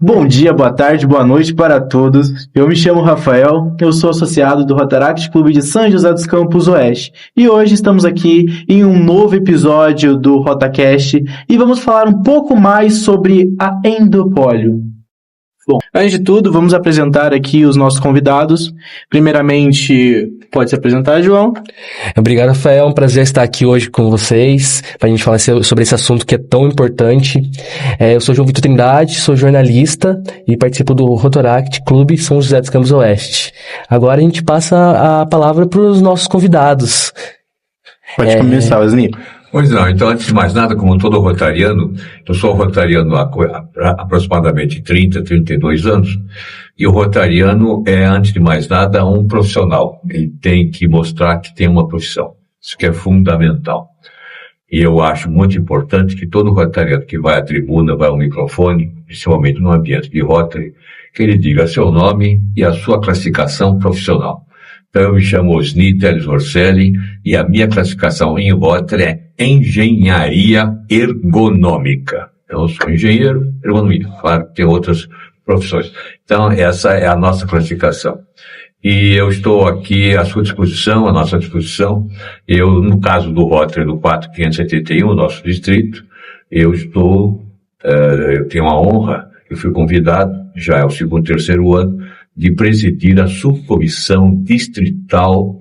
Bom dia, boa tarde, boa noite para todos. Eu me chamo Rafael, eu sou associado do Rotaract Clube de São José dos Campos Oeste. E hoje estamos aqui em um novo episódio do RotaCast e vamos falar um pouco mais sobre a endopólio. Bom, antes de tudo, vamos apresentar aqui os nossos convidados. Primeiramente, pode se apresentar, João. Obrigado, Rafael. É um prazer estar aqui hoje com vocês para a gente falar sobre esse assunto que é tão importante. Eu sou João Vitor Trindade, sou jornalista e participo do Rotaract Clube São José dos Campos Oeste. Agora a gente passa a palavra para os nossos convidados. Pode começar, Wesley. Pois não, então antes de mais nada, como todo rotariano, eu sou rotariano há aproximadamente 32 anos, e o rotariano é, antes de mais nada, um profissional. Ele tem que mostrar que tem uma profissão. Isso que é fundamental. E eu acho muito importante que todo rotariano que vai à tribuna, vai ao microfone, principalmente no ambiente de Rotary, que ele diga seu nome e a sua classificação profissional. Então eu me chamo Osni Teles Orselli e a minha classificação em Rotary é Engenharia Ergonômica. Então eu sou engenheiro ergonômico, claro que tem outras profissões. Então essa é a nossa classificação. E eu estou aqui à sua disposição, à nossa disposição. Eu, no caso do Rotary do 4571, nosso distrito, eu tenho a honra, eu fui convidado, já é o terceiro ano, de presidir a subcomissão distrital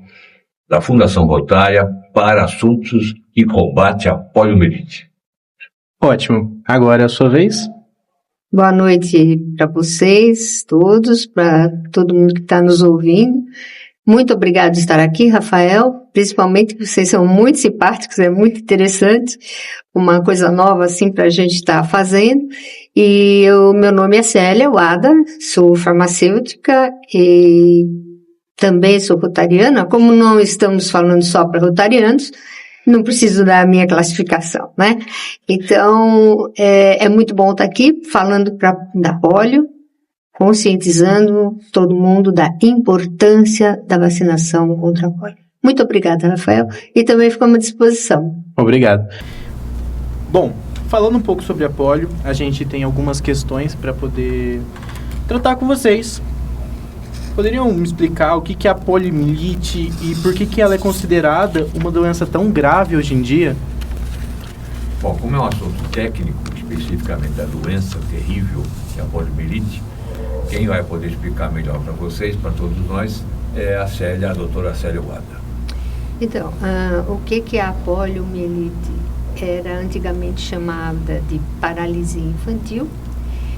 da Fundação Rotária para assuntos de combate à poliomielite. Ótimo. Agora é a sua vez. Boa noite para vocês todos, para todo mundo que está nos ouvindo. Muito obrigado de estar aqui, Rafael, principalmente que vocês são muito simpáticos, é muito interessante, uma coisa nova assim para a gente estar fazendo. E meu nome é Célia Wada, sou farmacêutica e também sou rotariana. Como não estamos falando só para rotarianos, não preciso da minha classificação, né? Então, é muito bom estar aqui falando da polio, conscientizando todo mundo da importância da vacinação contra a polio. Muito obrigada, Rafael, e também ficamos à disposição. Obrigado. Bom, falando um pouco sobre a polio, a gente tem algumas questões para poder tratar com vocês. Poderiam me explicar o que é a poliomielite e por que ela é considerada uma doença tão grave hoje em dia? Bom, como é um assunto técnico, especificamente da doença terrível que é a poliomielite, quem vai poder explicar melhor para vocês, para todos nós, é a doutora Célia Wada. Então, o que é a poliomielite? Era antigamente chamada de paralisia infantil.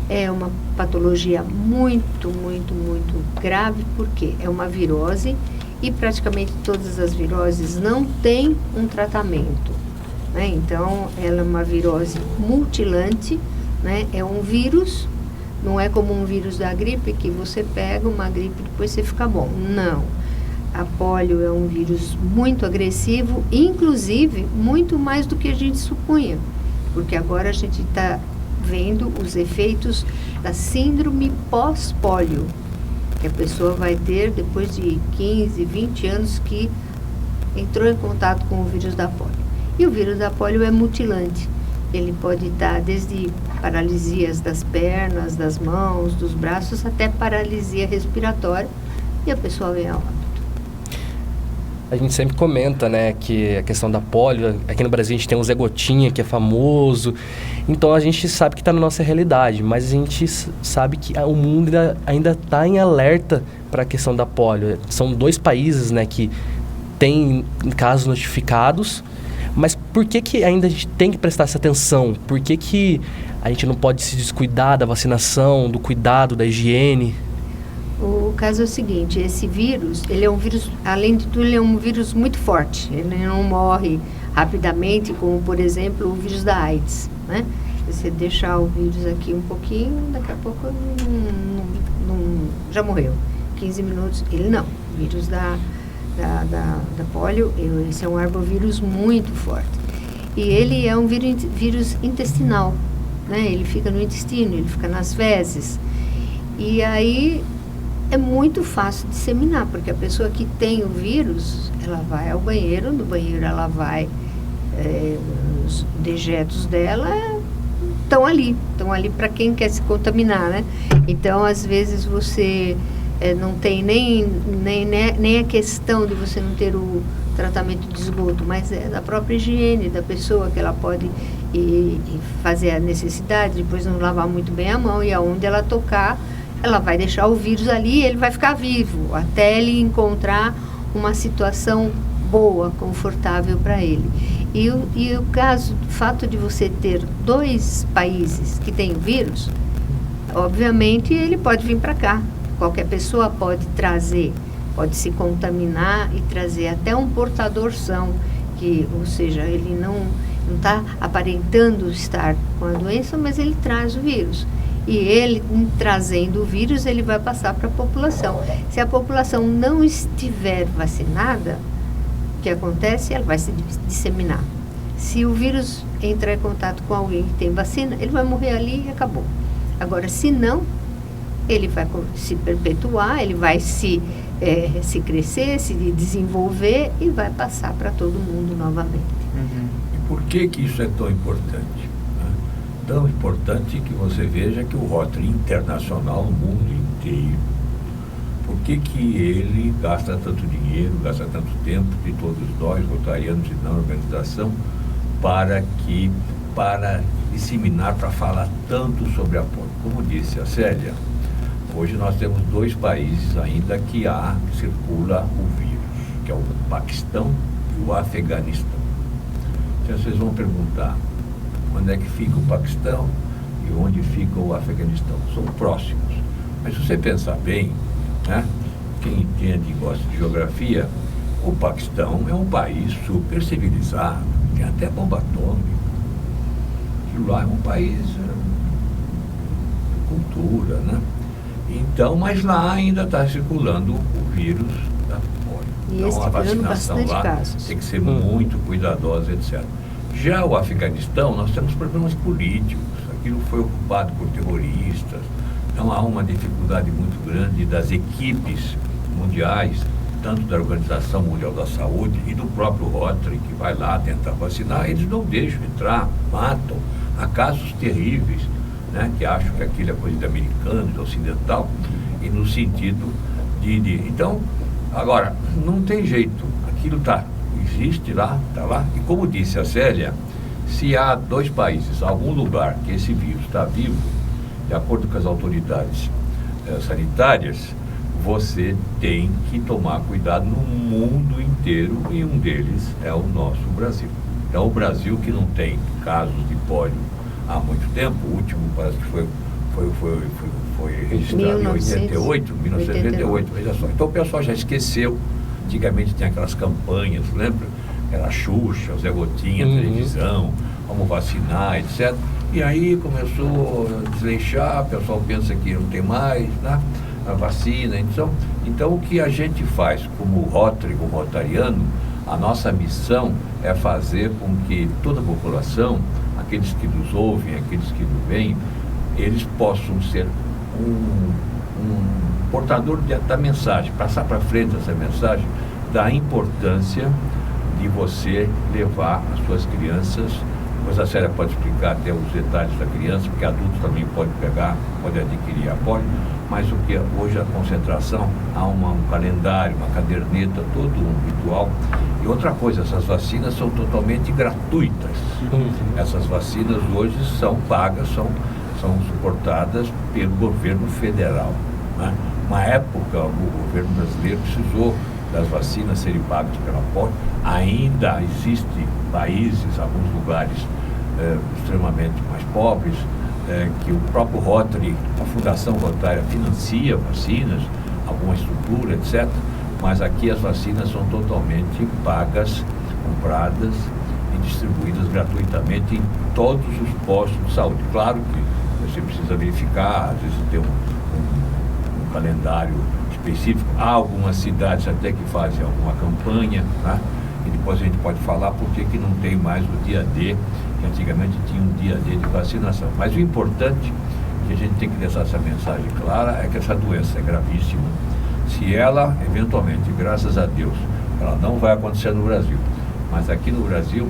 É uma patologia muito, muito, muito grave, porque é uma virose e praticamente todas as viroses não têm um tratamento, né? Então, ela é uma virose mutilante, né? É um vírus, não é como um vírus da gripe, que você pega uma gripe e depois você fica bom. Não. A polio é um vírus muito agressivo, inclusive muito mais do que a gente supunha, porque agora a gente está vendo os efeitos da síndrome pós-polio, que a pessoa vai ter depois de 15, 20 anos que entrou em contato com o vírus da polio. E o vírus da polio é mutilante. Ele pode dar desde paralisias das pernas, das mãos, dos braços, até paralisia respiratória, e a pessoa vem ao óbito. A gente sempre comenta, né, que a questão da polio, aqui no Brasil a gente tem o Zé Gotinha, que é famoso, então a gente sabe que está na nossa realidade, mas a gente sabe que o mundo ainda está em alerta para a questão da polio. São 2 países, né, que têm casos notificados, mas por que ainda a gente tem que prestar essa atenção? Por que a gente não pode se descuidar da vacinação, do cuidado, da higiene? O caso é o seguinte, esse vírus, ele é um vírus, além de tudo, ele é um vírus muito forte. Ele não morre rapidamente, como, por exemplo, o vírus da AIDS, né? Se você deixar o vírus aqui um pouquinho, daqui a pouco já morreu. 15 minutos, ele não. O vírus da polio, esse é um arbovírus muito forte. E ele é um vírus intestinal, né? Ele fica no intestino, ele fica nas fezes. E aí é muito fácil disseminar, porque a pessoa que tem o vírus, ela vai ao banheiro, no banheiro ela vai, os dejetos dela estão ali para quem quer se contaminar, né? Então, às vezes, você não tem nem a questão de você não ter o tratamento de esgoto, mas é da própria higiene da pessoa, que ela pode ir fazer a necessidade, depois não lavar muito bem a mão, e aonde ela tocar, ela vai deixar o vírus ali e ele vai ficar vivo, até ele encontrar uma situação boa, confortável para ele. E o fato de você ter 2 países que têm o vírus, obviamente ele pode vir para cá. Qualquer pessoa pode trazer, pode se contaminar e trazer até um portador são, ou seja, ele não está aparentando estar com a doença, mas ele traz o vírus. E ele, trazendo o vírus, ele vai passar para a população. Se a população não estiver vacinada, o que acontece? Ela vai se disseminar. Se o vírus entrar em contato com alguém que tem vacina, ele vai morrer ali e acabou. Agora, se não, ele vai se perpetuar, ele vai se crescer, se desenvolver e vai passar para todo mundo novamente. E por que isso é tão importante? Tão importante que você veja que o Rotary Internacional no mundo inteiro, por que ele gasta tanto dinheiro, gasta tanto tempo de todos nós, rotarianos e na organização, para disseminar, para falar tanto sobre apoio? Como disse a Célia, hoje nós temos 2 países ainda que circula o vírus, que é o Paquistão e o Afeganistão. Então vocês vão perguntar, onde é que fica o Paquistão e onde fica o Afeganistão? São próximos. Mas se você pensar bem, né, quem entende e gosta de geografia, o Paquistão é um país super civilizado, tem até bomba atômica. Aquilo lá é um país de cultura, né? Então, mas lá ainda está circulando o vírus da polio. Então a vacinação lá casos. Tem que ser muito cuidadosa, etc. Já o Afeganistão, nós temos problemas políticos, aquilo foi ocupado por terroristas, então há uma dificuldade muito grande das equipes mundiais, tanto da Organização Mundial da Saúde e do próprio Rotary, que vai lá tentar vacinar, eles não deixam entrar, matam. Há casos terríveis, né, que acham que aquilo é coisa de americano, de ocidental, e no sentido de... Então, agora, não tem jeito, aquilo existe lá, está lá, e como disse a Célia, se há 2 países, algum lugar que esse vírus está vivo, de acordo com as autoridades sanitárias, você tem que tomar cuidado no mundo inteiro, e um deles é o nosso Brasil. Então o Brasil, que não tem casos de pólio há muito tempo, o último parece que foi registrado em 1988, veja só. Então o pessoal já esqueceu. Antigamente tinha aquelas campanhas, lembra? Era a Xuxa, o Zé Gotinha, televisão, vamos vacinar, etc. E aí começou a desleixar, o pessoal pensa que não tem mais, né, a vacina. Então o que a gente faz como Rotary, como rotariano, a nossa missão é fazer com que toda a população, aqueles que nos ouvem, aqueles que nos veem, eles possam ser um portador da mensagem, passar para frente essa mensagem da importância de você levar as suas crianças. Pois a Célia pode explicar até os detalhes da criança, porque adultos também podem pegar, podem adquirir a polio, mas o que hoje a concentração, há um calendário, uma caderneta, todo um ritual. E outra coisa, essas vacinas são totalmente gratuitas. Essas vacinas hoje são pagas, são suportadas pelo governo federal, né? Uma época o governo brasileiro precisou das vacinas serem pagas pela polio. Ainda existem países, alguns lugares extremamente mais pobres, que o próprio Rotary, a Fundação Rotária financia vacinas, alguma estrutura, etc. Mas aqui as vacinas são totalmente pagas, compradas e distribuídas gratuitamente em todos os postos de saúde. Claro que você precisa verificar, às vezes tem um calendário específico. Há algumas cidades até que fazem alguma campanha, né? E depois a gente pode falar por que não tem mais o dia D, que antigamente tinha um dia D de vacinação. Mas o importante, que a gente tem que deixar essa mensagem clara, é que essa doença é gravíssima. Se ela, eventualmente, graças a Deus, ela não vai acontecer no Brasil, mas aqui no Brasil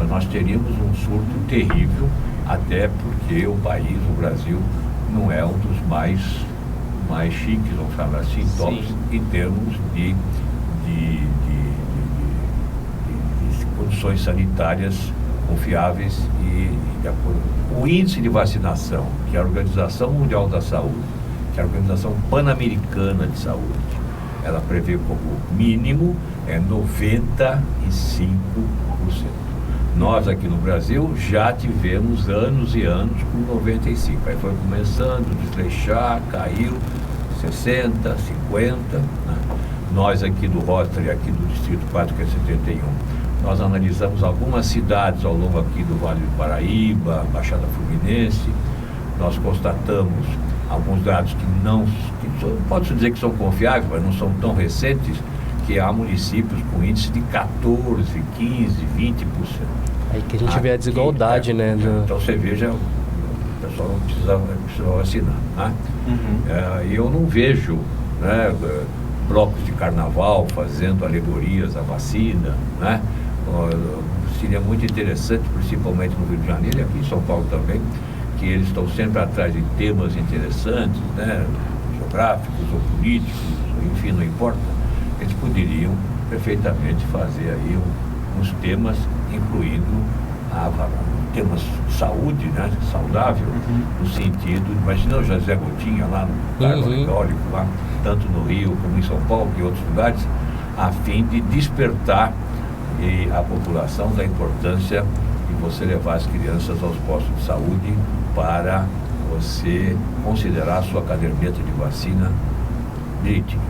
nós teríamos um surto terrível, até porque o país, o Brasil, não é um dos mais chiques, vamos falar assim, tops em termos de condições sanitárias confiáveis e de acordo. O índice de vacinação, que é a Organização Mundial da Saúde, que é a Organização Pan-Americana de Saúde, ela prevê como mínimo 95%. Nós aqui no Brasil já tivemos anos e anos com 95%. Aí foi começando a desleixar, caiu 60%, 50%. Né? Nós aqui do Rotary, aqui do Distrito 4, que é 71%, nós analisamos algumas cidades ao longo aqui do Vale do Paraíba, Baixada Fluminense. Nós constatamos alguns dados pode-se dizer que são confiáveis, mas não são tão recentes, que há municípios com índice de 14%, 15%, 20%. Aí que a gente vê a desigualdade, né? Então você veja, o pessoal não precisa vacinar. Né? Eu não vejo, né, blocos de carnaval fazendo alegorias à vacina, né? Seria muito interessante, principalmente no Rio de Janeiro e aqui em São Paulo também, que eles estão sempre atrás de temas interessantes, né, geográficos ou políticos, enfim, não importa. Eles poderiam perfeitamente fazer aí uns temas, incluindo temas de saúde, né, saudável, no sentido, imagina o José Gotinha lá no carro eólico, lá, tanto no Rio como em São Paulo e outros lugares, a fim de despertar a população da importância de você levar as crianças aos postos de saúde para você considerar a sua caderneta de vacina direitinho.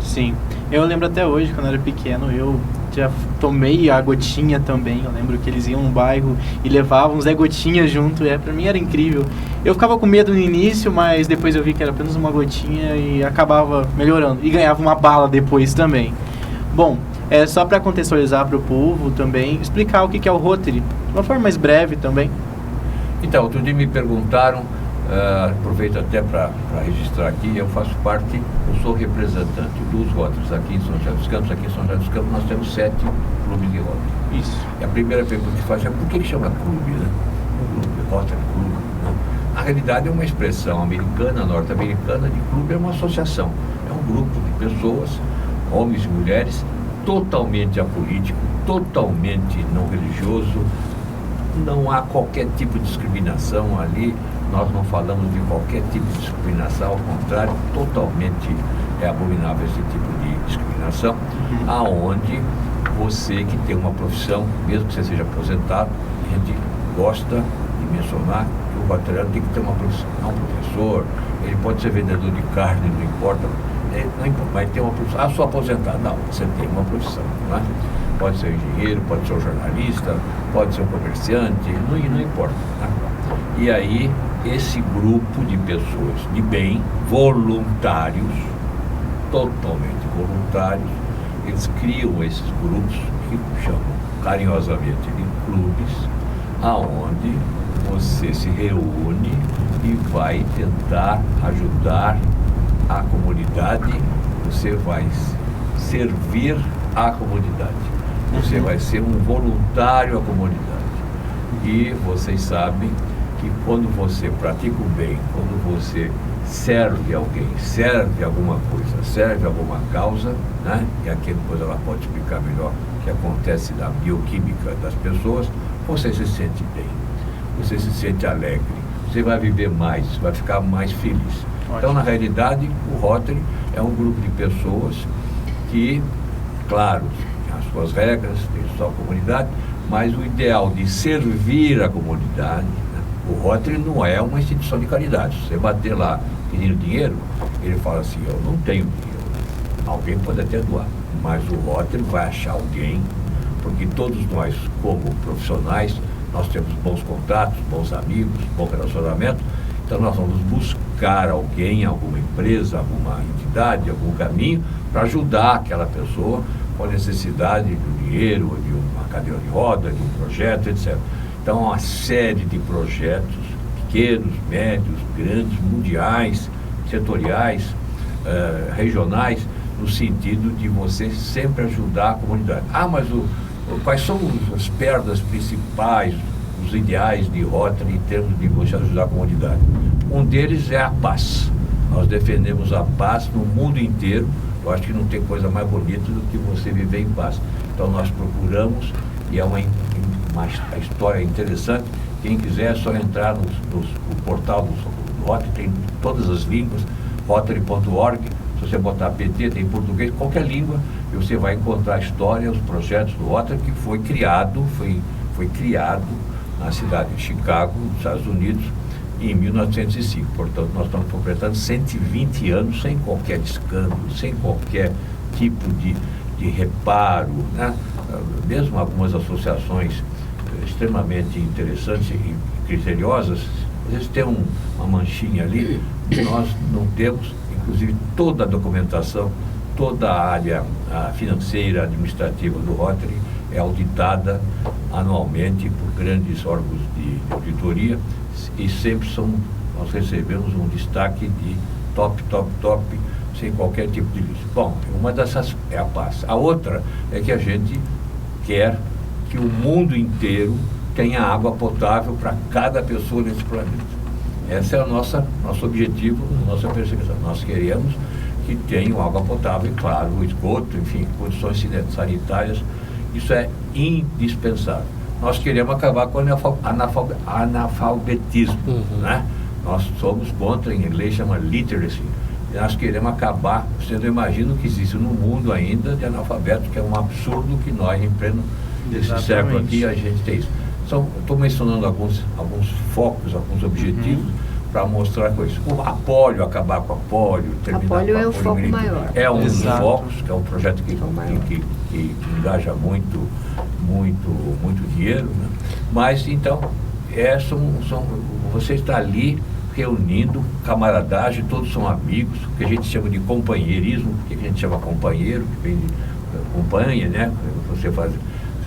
Sim, eu lembro até hoje, quando eu era pequeno, eu já tomei a gotinha também. Eu lembro que eles iam no bairro e levavam Zé Gotinha junto, pra mim era incrível. Eu ficava com medo no início, mas depois eu vi que era apenas uma gotinha e acabava melhorando. E ganhava uma bala depois também. Bom, só para contextualizar para o povo também, explicar o que é o Rotary, de uma forma mais breve também. Então, outro dia me perguntaram, aproveito até para registrar aqui, eu faço parte, eu sou representante dos Rotaries aqui em São José dos Campos. Aqui em São José dos Campos nós temos 7 clubes de Rotary. Isso. E a primeira pergunta que faz é por que chama clube, né? Clube, Rotary Clube, não? Na realidade é uma expressão americana, norte-americana, de clube é uma associação. É um grupo de pessoas, homens e mulheres, totalmente apolítico, totalmente não religioso. Não há qualquer tipo de discriminação ali. Nós não falamos de qualquer tipo de discriminação, ao contrário, totalmente abominável esse tipo de discriminação, aonde você que tem uma profissão, mesmo que você seja aposentado, a gente gosta de mencionar que o rotariano tem que ter uma profissão, não um professor, ele pode ser vendedor de carne, não importa, mas tem uma profissão. Sou aposentado. Não, você tem uma profissão, não é? Pode ser engenheiro, pode ser um jornalista, pode ser um comerciante, não importa. Né? E aí, esse grupo de pessoas de bem, voluntários, totalmente voluntários, eles criam esses grupos que chamam carinhosamente de clubes, aonde você se reúne e vai tentar ajudar a comunidade, você vai servir a comunidade, você vai ser um voluntário à comunidade. E vocês sabem que quando você pratica o bem, quando você serve alguém, serve alguma coisa, serve alguma causa, né? E aqui depois ela pode explicar melhor o que acontece na bioquímica das pessoas, você se sente bem, você se sente alegre, você vai viver mais, vai ficar mais feliz. Ótimo. Então, na realidade, o Rotary é um grupo de pessoas que, claro, tem as suas regras, tem a sua comunidade, mas o ideal de servir a comunidade, né? O Rotary não é uma instituição de caridade. Se você bater lá pedindo dinheiro, ele fala assim, eu não tenho dinheiro. Alguém pode até doar, mas o Rotary vai achar alguém, porque todos nós, como profissionais, nós temos bons contatos, bons amigos, bom relacionamento, então nós vamos buscar alguém, alguma empresa, alguma entidade, algum caminho, para ajudar aquela pessoa com a necessidade de dinheiro, de uma cadeira de roda, de um projeto, etc. Então, uma série de projetos, pequenos, médios, grandes, mundiais, setoriais, regionais, no sentido de você sempre ajudar a comunidade. Mas quais são as perdas principais os ideais de Rotary em termos de você ajudar a comunidade. Um deles é a paz. Nós defendemos a paz no mundo inteiro. Eu acho que não tem coisa mais bonita do que você viver em paz. Então nós procuramos, e é uma história interessante. Quem quiser é só entrar no portal do Rotary, tem todas as línguas, rotary.org. Se você botar PT, tem português, qualquer língua, e você vai encontrar a história, os projetos do Rotary, que foi criado na cidade de Chicago, nos Estados Unidos, em 1905. Portanto, nós estamos completando 120 anos sem qualquer escândalo, sem qualquer tipo de reparo, né? Mesmo algumas associações extremamente interessantes e criteriosas, às vezes tem uma manchinha ali, nós não temos. Inclusive toda a documentação, toda a área financeira, administrativa do Rotary é auditada anualmente por grandes órgãos de auditoria, e sempre nós recebemos um destaque de top, sem qualquer tipo de risco. Bom, uma dessas é a paz. A outra é que a gente quer que o mundo inteiro tenha água potável para cada pessoa nesse planeta. Esse é o nosso objetivo, a nossa perseguição. Nós queremos que tenham água potável e, claro, o esgoto, enfim, condições sanitárias. Isso é indispensável. Nós queremos acabar com o analfabetismo, né? Nós somos contra, em inglês chama literacy. Nós queremos acabar, vocês não imaginam que existe no mundo ainda de analfabeto, que é um absurdo que nós, em pleno desse século aqui, a gente tem isso. Estou mencionando alguns focos, alguns objetivos para mostrar coisas. A polio, acabar com a polio, terminar com a polio. A polio é o foco maior. É um dos focos, que é um projeto que engaja muito dinheiro, né? Mas, então, você está ali reunindo camaradagem, todos são amigos, o que a gente chama de companheirismo, o que a gente chama companheiro, que vem de companhia, né? Você faz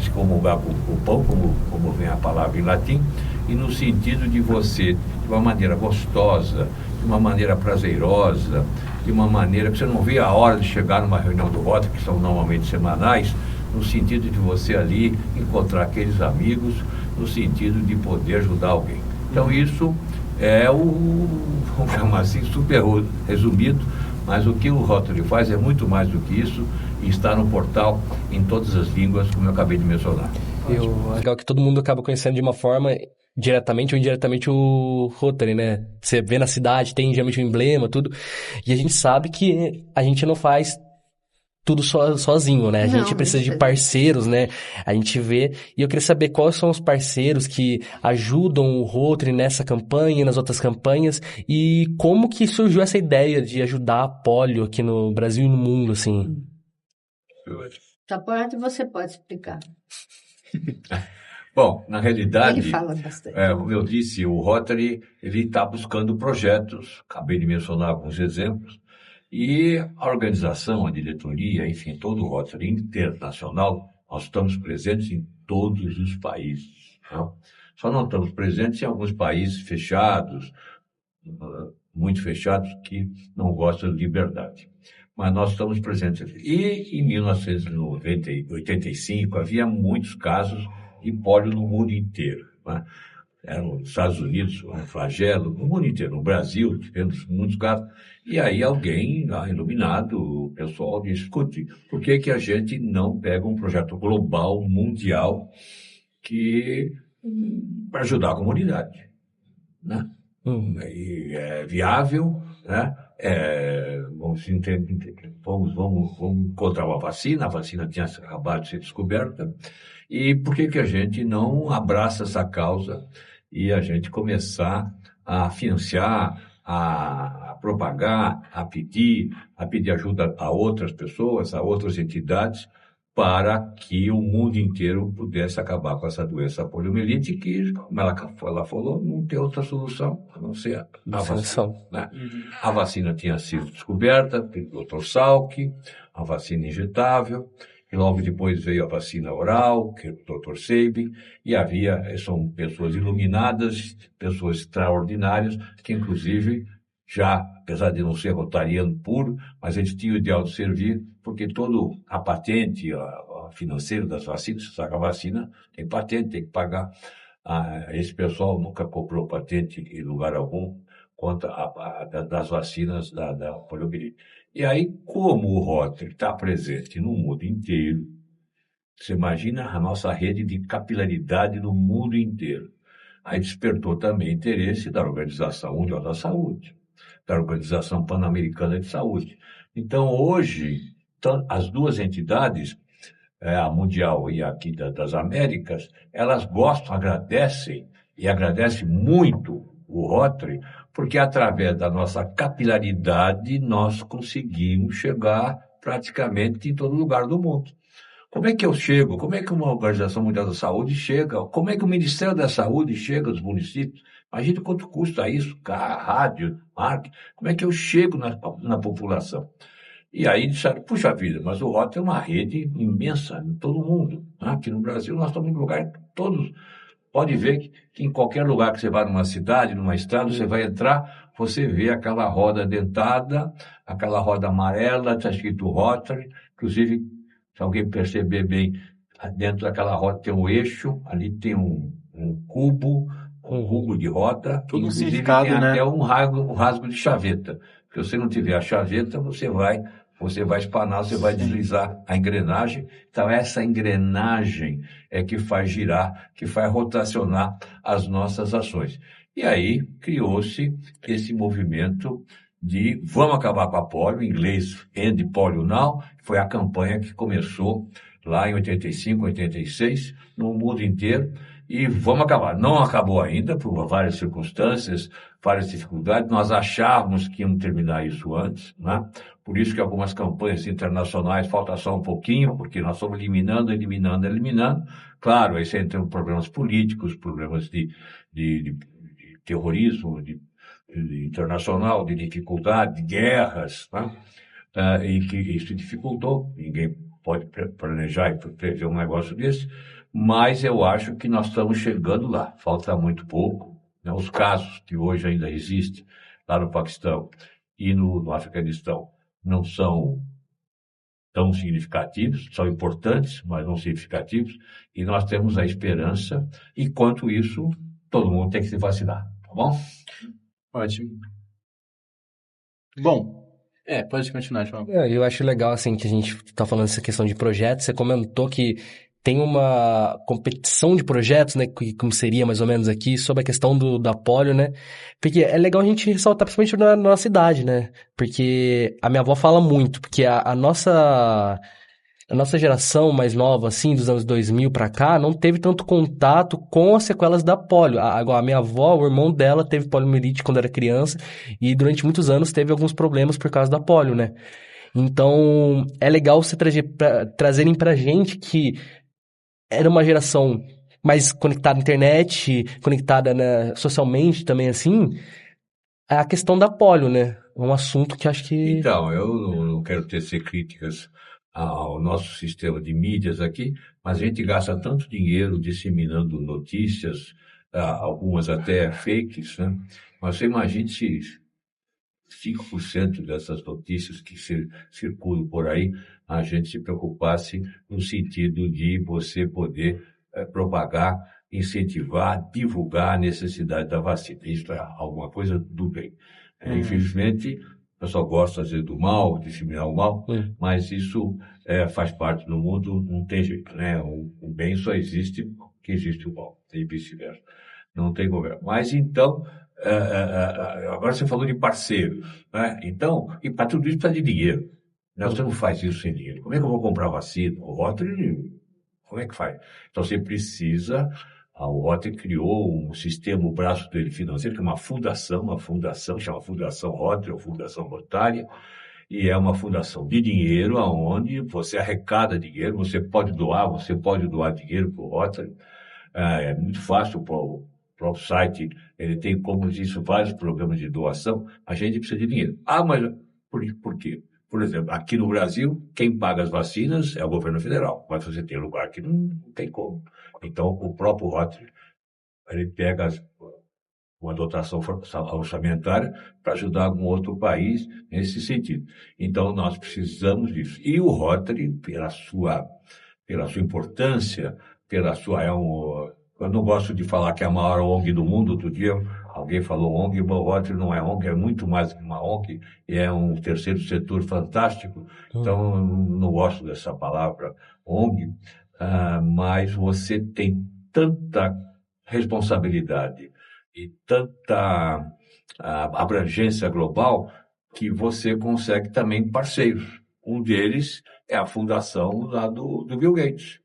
se comungar com o pão, como vem a palavra em latim, e no sentido de você, de uma maneira gostosa, de uma maneira prazerosa, de uma maneira que você não vê a hora de chegar numa reunião do Rotary, que são normalmente semanais, no sentido de você ali encontrar aqueles amigos, no sentido de poder ajudar alguém. Então isso é vamos chamar assim, super resumido, mas o que o Rotary faz é muito mais do que isso, e está no portal em todas as línguas, como eu acabei de mencionar. Eu acho legal que todo mundo acaba conhecendo de uma forma, diretamente ou indiretamente, o Rotary, né? Você vê na cidade, tem geralmente um emblema, tudo, e a gente sabe que a gente não faz tudo sozinho, né? A gente precisa de parceiros, né? A gente vê, e eu queria saber quais são os parceiros que ajudam o Rotary nessa campanha e nas outras campanhas, e como que surgiu essa ideia de ajudar a polio aqui no Brasil e no mundo, assim. Essa parte você pode explicar. Bom, na realidade, ele fala bastante. Como eu disse, o Rotary ele está buscando projetos, acabei de mencionar alguns exemplos, e a organização, a diretoria, enfim, todo o Rotary internacional, nós estamos presentes em todos os países. Não? Só não estamos presentes em alguns países fechados, muito fechados, que não gostam de liberdade. Mas nós estamos presentes aqui. E em 1985 havia muitos casos de polio no mundo inteiro. Né? Nos Estados Unidos, um flagelo, no mundo inteiro. No Brasil, tivemos muitos casos. E aí alguém, iluminado, o pessoal disse, escute, por que a gente não pega um projeto global, mundial, para ajudar a comunidade? Né? E é viável, né? Vamos encontrar uma vacina, a vacina tinha acabado de ser descoberta, e por que a gente não abraça essa causa e a gente começar a financiar, a propagar, a pedir ajuda a outras pessoas, a outras entidades, para que o mundo inteiro pudesse acabar com essa doença poliomielite, que, como ela falou, não tem outra solução a não ser a vacina. Né? A vacina tinha sido descoberta pelo Dr. Salk, a vacina injetável, e logo depois veio a vacina oral, que é do Dr. Sabin, e são pessoas iluminadas, pessoas extraordinárias, que inclusive já, apesar de não ser rotariano puro, mas eles tinham o ideal de servir, porque toda a patente a financeira das vacinas, você sabe que a vacina tem patente, tem que pagar. Esse pessoal nunca comprou patente em lugar algum quanto das vacinas da poliomielite. E aí, como o Rotary está presente no mundo inteiro, você imagina a nossa rede de capilaridade no mundo inteiro. Aí despertou também interesse da Organização Mundial da Saúde, da Organização Pan-Americana de Saúde. Então, hoje, as duas entidades, a Mundial e aqui das Américas, elas gostam, agradecem muito o Rotary, porque através da nossa capilaridade nós conseguimos chegar praticamente em todo lugar do mundo. Como é que eu chego? Como é que uma Organização Mundial da Saúde chega? Como é que o Ministério da Saúde chega aos municípios? Imagina quanto custa isso, rádio, marketing. Como é que eu chego na população? E aí disseram, puxa vida, mas o Rotary é uma rede imensa em todo o mundo. Aqui no Brasil nós estamos em lugar todos. Pode ver que em qualquer lugar que você vá numa cidade, numa estrada, você vai entrar, você vê aquela roda dentada, aquela roda amarela, está escrito Rotary. Inclusive, se alguém perceber bem, dentro daquela roda tem um eixo, ali tem um cubo de roda, Todo inclusive significado, tem né? até um rasgo de chaveta. Porque se você não tiver a chaveta, você vai espanar, você vai deslizar a engrenagem. Então, essa engrenagem é que faz girar, que faz rotacionar as nossas ações. E aí criou-se esse movimento de vamos acabar com a polio, em inglês End Polio Now, foi a campanha que começou lá em 85, 86, no mundo inteiro, e vamos acabar. Não acabou ainda, por várias circunstâncias, várias dificuldades, nós achávamos que íamos terminar isso antes, né? Por isso que algumas campanhas internacionais falta só um pouquinho, porque nós estamos eliminando. Claro, aí você entra em problemas políticos, problemas de terrorismo, de internacional, de dificuldade, de guerras, né? E que isso dificultou. Ninguém pode planejar e prever um negócio desse, mas eu acho que nós estamos chegando lá. Falta muito pouco, né? Os casos que hoje ainda existem lá no Paquistão e no Afeganistão não são tão significativos, são importantes, mas não significativos, e nós temos a esperança, enquanto isso, todo mundo tem que se vacinar, tá bom? Ótimo. Bom, pode continuar, João. Eu acho legal, assim, que a gente tá falando essa questão de projetos. Você comentou que tem uma competição de projetos, né, como seria mais ou menos aqui, sobre a questão da polio, né? Porque é legal a gente ressaltar, principalmente na nossa idade, né? Porque a minha avó fala muito, porque a nossa geração mais nova, assim, dos anos 2000 pra cá, não teve tanto contato com as sequelas da polio. Agora, a minha avó, o irmão dela teve poliomielite quando era criança e durante muitos anos teve alguns problemas por causa da polio, né? Então, é legal você trazerem pra gente que era uma geração mais conectada à internet, conectada, né, socialmente também, assim, a questão da polio, né? É um assunto que acho que... Então, eu não quero tecer críticas ao nosso sistema de mídias aqui, mas a gente gasta tanto dinheiro disseminando notícias, algumas até fakes, né? Mas você imagine se 5% dessas notícias que circulam por aí, a gente se preocupasse no sentido de você poder propagar, incentivar, divulgar a necessidade da vacina. Isso é alguma coisa do bem. Infelizmente, o pessoal gosta, às vezes, do mal, disseminar o mal, mas isso faz parte do mundo, não tem jeito, né? O bem só existe porque existe o mal, e vice-versa. Não tem governo. Mas, então, agora você falou de parceiros, né? Então, e para tudo isso precisa de dinheiro. Né? Você não faz isso sem dinheiro. Como é que eu vou comprar vacina? O Rotary, como é que faz? Então, você precisa... O Rotary criou um sistema, o braço dele financeiro, que é uma fundação, chama Fundação Rotary ou Fundação Rotária, e é uma fundação de dinheiro, onde você arrecada dinheiro, você pode doar dinheiro para o Rotary. É muito fácil para o próprio site, ele tem, como eu disse, vários programas de doação. A gente precisa de dinheiro. Mas por quê? Por exemplo, aqui no Brasil, quem paga as vacinas é o governo federal, mas você tem lugar que não tem como. Então, o próprio Rotary, ele pega uma dotação orçamentária para ajudar algum outro país nesse sentido. Então, nós precisamos disso. E o Rotary, pela sua importância, Eu não gosto de falar que é a maior ONG do mundo. Outro dia alguém falou ONG, o Rotary não é ONG, é muito mais que uma ONG, é um terceiro setor fantástico. Então, eu não gosto dessa palavra ONG, mas você tem tanta responsabilidade e tanta abrangência global que você consegue também parceiros. Um deles é a fundação lá do Bill Gates.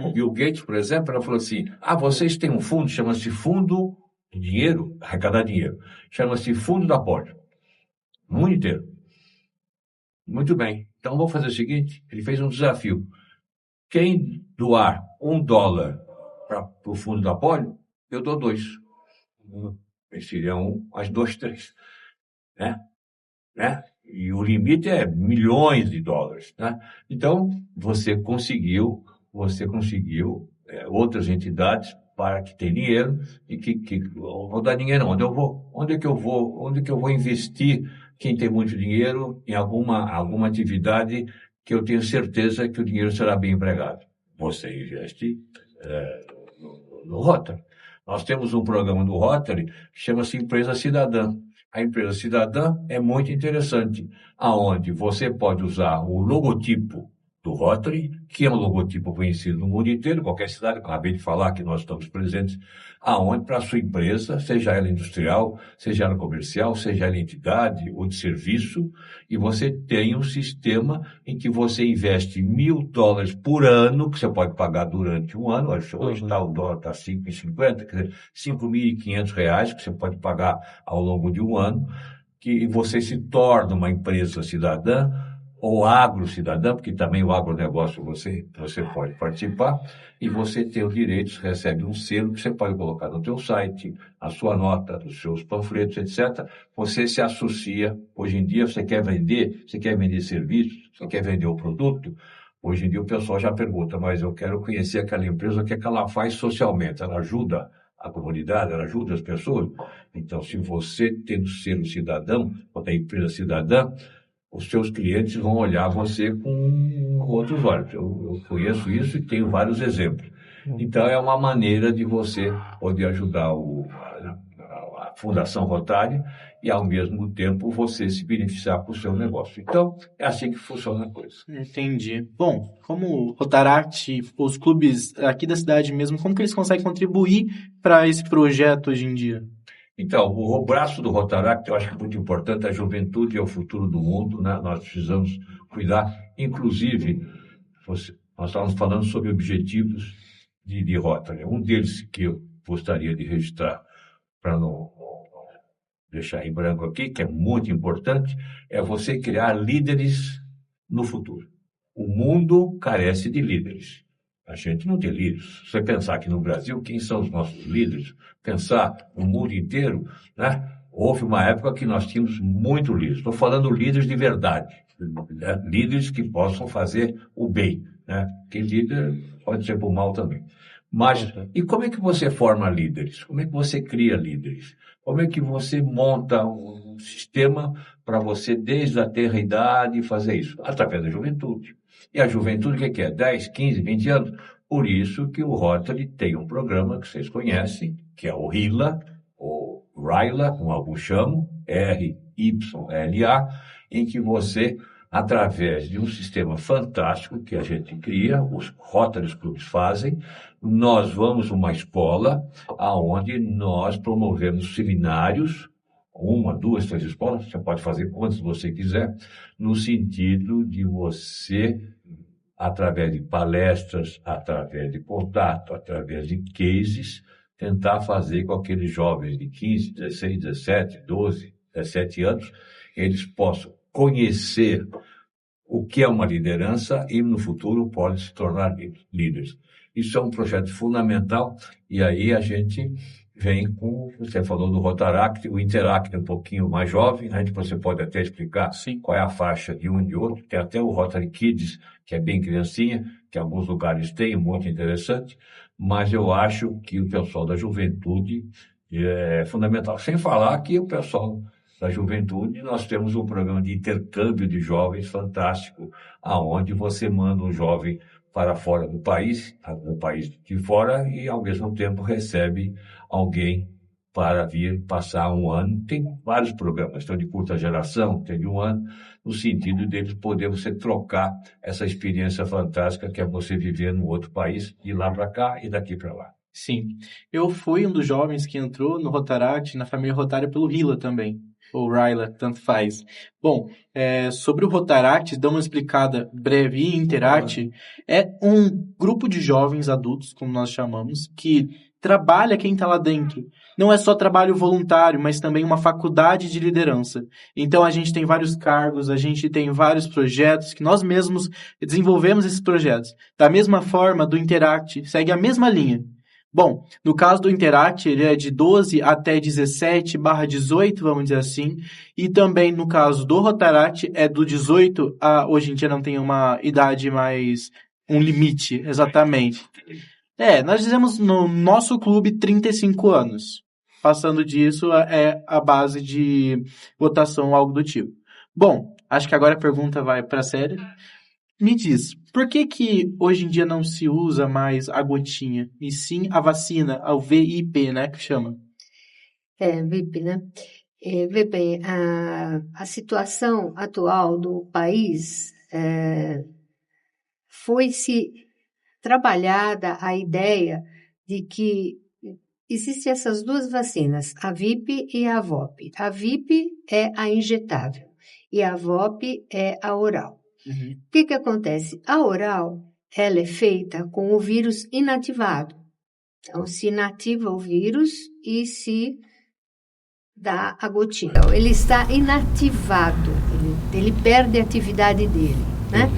O Bill Gates, por exemplo, ela falou assim, vocês têm um fundo, chama-se Fundo de Dinheiro, arrecadar dinheiro, chama-se Fundo da Polio, no mundo inteiro. Muito bem, então vamos fazer o seguinte, ele fez um desafio. Quem doar $1 para o Fundo da Polio, eu dou 2. Seriam as 2, 3. Né? E o limite é milhões de dólares. Né? Então, você conseguiu outras entidades para que tenham dinheiro e que vou dar dinheiro onde eu vou, onde que eu vou investir quem tem muito dinheiro em alguma atividade que eu tenho certeza que o dinheiro será bem empregado. Você investe no Rotary. Nós temos um programa do Rotary que chama-se Empresa Cidadã. A Empresa Cidadã é muito interessante, aonde você pode usar o logotipo do Rotary, que é um logotipo conhecido no mundo inteiro, qualquer cidade, eu acabei de falar que nós estamos presentes, aonde para a sua empresa, seja ela industrial, seja ela comercial, seja ela entidade ou de serviço, e você tem um sistema em que você investe $1.000 por ano, que você pode pagar durante um ano, hoje o dólar está 5,50, quer dizer, R$5.500 que você pode pagar ao longo de um ano, que você se torna uma empresa cidadã, ou agrocidadã, porque também o agronegócio você pode participar, e você tem os direitos, recebe um selo que você pode colocar no teu site, a sua nota, os seus panfletos, etc. Você se associa, hoje em dia você quer vender serviços, você quer vender o produto, hoje em dia o pessoal já pergunta, mas eu quero conhecer aquela empresa, o que é que ela faz socialmente, ela ajuda a comunidade, ela ajuda as pessoas. Então, se você tem o selo cidadão, ou tem empresa cidadã, os seus clientes vão olhar você com outros olhos. Eu conheço isso e tenho vários exemplos. Então, é uma maneira de você poder ajudar a Fundação Rotary e, ao mesmo tempo, você se beneficiar com o seu negócio. Então, é assim que funciona a coisa. Entendi. Bom, como o Rotaract, os clubes aqui da cidade mesmo, como que eles conseguem contribuir para esse projeto hoje em dia? Então, o braço do Rotaract, eu acho que é muito importante, a juventude é o futuro do mundo, né? Nós precisamos cuidar, inclusive, nós estávamos falando sobre objetivos de Rotary. Um deles que eu gostaria de registrar, para não deixar em branco aqui, que é muito importante, é você criar líderes no futuro. O mundo carece de líderes. A gente não tem líderes. Se você pensar aqui no Brasil, quem são os nossos líderes? Pensar no mundo inteiro, né? Houve uma época que nós tínhamos muito líderes. Estou falando líderes de verdade, né? Líderes que possam fazer o bem, né? Porque líder pode ser para o mal também. Mas, e como é que você forma líderes? Como é que você cria líderes? Como é que você monta um sistema para você, desde a tenra idade, fazer isso? Através da juventude. E a juventude, o que é? 10, 15, 20 anos? Por isso que o Rotary tem um programa que vocês conhecem, que é o RILA, ou RILA, como alguns chamam, RYLA, em que você, através de um sistema fantástico que a gente cria, os Rotary Clubs fazem, nós vamos a uma escola onde nós promovemos seminários, 1, 2, 3 escolas, você pode fazer quantos você quiser, no sentido de você, através de palestras, através de contato, através de cases, tentar fazer com aqueles jovens de 15, 16, 17, 12, 17 anos, eles possam conhecer o que é uma liderança e, no futuro, podem se tornar líderes. Isso é um projeto fundamental e aí a gente vem com, você falou do Rotaract, o Interact é um pouquinho mais jovem, a gente você pode até explicar qual é a faixa de um e de outro, tem até o Rotary Kids, que é bem criancinha, que alguns lugares tem, muito interessante, mas eu acho que o pessoal da juventude é fundamental. Sem falar que o pessoal da juventude, nós temos um programa de intercâmbio de jovens fantástico, aonde você manda um jovem para fora do país de fora, e ao mesmo tempo recebe alguém para vir passar um ano. Tem vários programas, tem de curta geração, tem de um ano, no sentido deles poder você trocar essa experiência fantástica que é você viver num outro país, de lá para cá e daqui para lá. Sim. Eu fui um dos jovens que entrou no Rotaract, na família Rotária, pelo Rila também. Ou Raila, tanto faz. Bom, sobre o Rotaract, dá uma explicada breve. E Interact é um grupo de jovens adultos, como nós chamamos, que trabalha quem está lá dentro. Não é só trabalho voluntário, mas também uma faculdade de liderança. Então, a gente tem vários cargos, a gente tem vários projetos, que nós mesmos desenvolvemos esses projetos. Da mesma forma, do Interact, segue a mesma linha. Bom, no caso do Interact, ele é de 12 até 17/18, vamos dizer assim. E também, no caso do Rotaract, é do 18 a... Hoje em dia não tem uma idade mais... um limite, exatamente. Nós dizemos no nosso clube 35 anos. Passando disso, é a base de votação, algo do tipo. Bom, acho que agora a pergunta vai para a série. Me diz, por que hoje em dia não se usa mais a gotinha, e sim a vacina, o VIP, né, que chama? VIP, né? Vê bem, a situação atual do país foi-se trabalhada a ideia de que existem essas duas vacinas, a VIP e a VOP. A VIP é a injetável e a VOP é a oral. Uhum. O que acontece? A oral, ela é feita com o vírus inativado. Então, se inativa o vírus e se dá a gotinha. Então, ele está inativado, ele perde a atividade dele, né?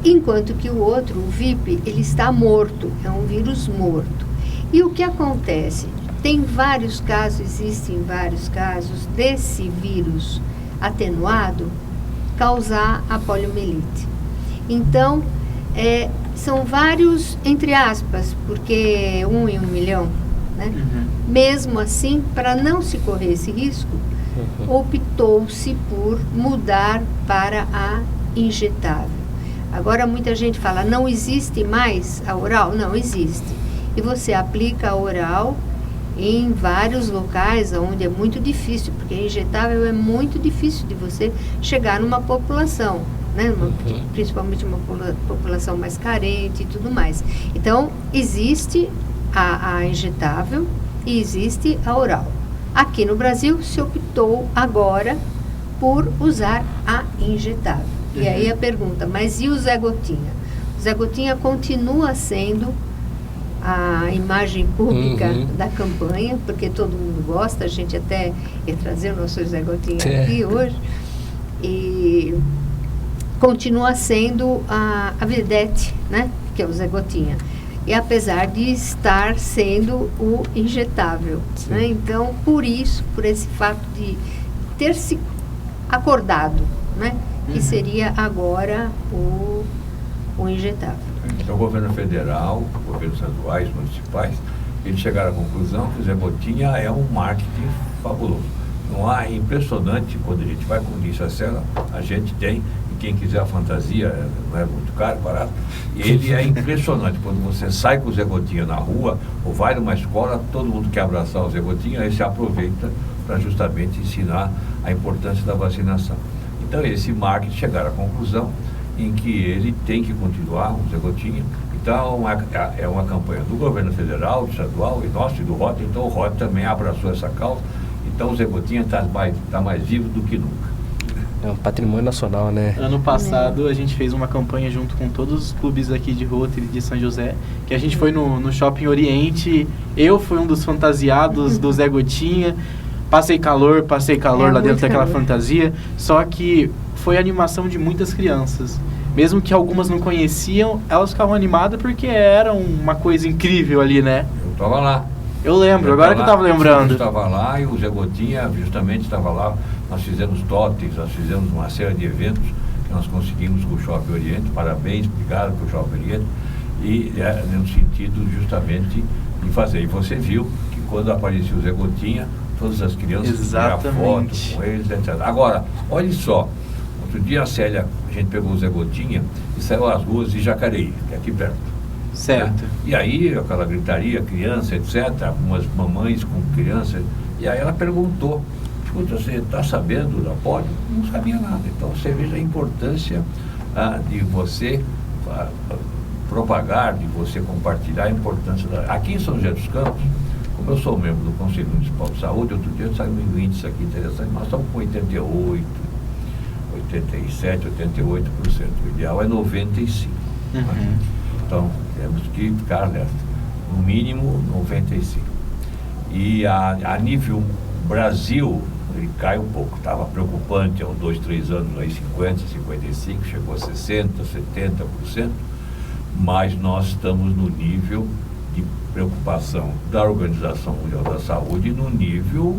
Enquanto que o outro, o VIP, ele está morto, é um vírus morto. E o que acontece? Existem vários casos desse vírus atenuado causar a poliomielite. Então, são vários, entre aspas, porque 1 em 1 milhão, né? Uhum. Mesmo assim, para não se correr esse risco, optou-se por mudar para a injetável. Agora, muita gente fala, não existe mais a oral? Não, existe. E você aplica a oral em vários locais onde é muito difícil, porque a injetável é muito difícil de você chegar numa população, né? Principalmente uma população mais carente e tudo mais. Então, existe a injetável e existe a oral. Aqui no Brasil, se optou agora por usar a injetável. E aí a pergunta, mas e o Zé Gotinha? O Zé Gotinha continua sendo a imagem pública da campanha, porque todo mundo gosta, a gente até ia trazer o nosso Zé Gotinha aqui hoje, e continua sendo a Vedete, né, que é o Zé Gotinha, e apesar de estar sendo o injetável, né, então por esse fato de ter se acordado, né, que seria agora o injetável. Então, o governo federal, governos estaduais, municipais, eles chegaram à conclusão que o Zé Gotinha é um marketing fabuloso. Não é impressionante quando a gente vai, como disse a Cela, a gente tem, e quem quiser a fantasia, não é muito caro, barato, e ele é impressionante. Quando você sai com o Zé Gotinha na rua, ou vai numa escola, todo mundo quer abraçar o Zé Gotinha, aí se aproveita para justamente ensinar a importância da vacinação. Então, esse marketing chegaram à conclusão em que ele tem que continuar, o Zé Gotinha. Então, é uma campanha do governo federal, do estadual e nosso e do Rota. Então, o Rota também abraçou essa causa. Então, o Zé Gotinha está mais vivo do que nunca. É um patrimônio nacional, né? Ano passado, a gente fez uma campanha junto com todos os clubes aqui de Rotary de São José, que a gente foi no Shopping Oriente. Eu fui um dos fantasiados do Zé Gotinha. Passei calor lá dentro daquela fantasia. Só que foi a animação de muitas crianças. Mesmo que algumas não conheciam, elas ficavam animadas porque era uma coisa incrível ali, né? Eu estava lá. Eu lembro, agora que eu estava lembrando. Eu estava lá e o Zé Gotinha justamente estava lá. Nós fizemos totens, nós fizemos uma série de eventos que nós conseguimos com o Shopping Oriente. Parabéns, obrigado para o Shopping Oriente. E no sentido justamente de fazer. E você viu que quando apareceu o Zé Gotinha, todas as crianças tiraram foto com eles, etc. Agora, olha só, Outro dia a gente pegou o Zé Gotinha e saiu às ruas de Jacareí, que é aqui perto. Certo. Né? E aí, aquela gritaria, criança, etc., algumas mamães com criança, e aí ela perguntou, escuta, você está sabendo da polio? Não sabia nada. Então, você veja a importância de você propagar, de você compartilhar a importância Aqui em São José dos Campos, como eu sou membro do Conselho Municipal de Saúde, outro dia saiu um índice aqui interessante, nós estamos com 88%, 87%, 88%. O ideal é 95%. Né? Então, temos que ficar alerta. No mínimo, 95%. E a nível Brasil, ele cai um pouco. Estava preocupante há uns 2, 3 anos, aí 50%, 55%, chegou a 60%, 70%. Mas nós estamos no nível de preocupação da Organização Mundial da Saúde no nível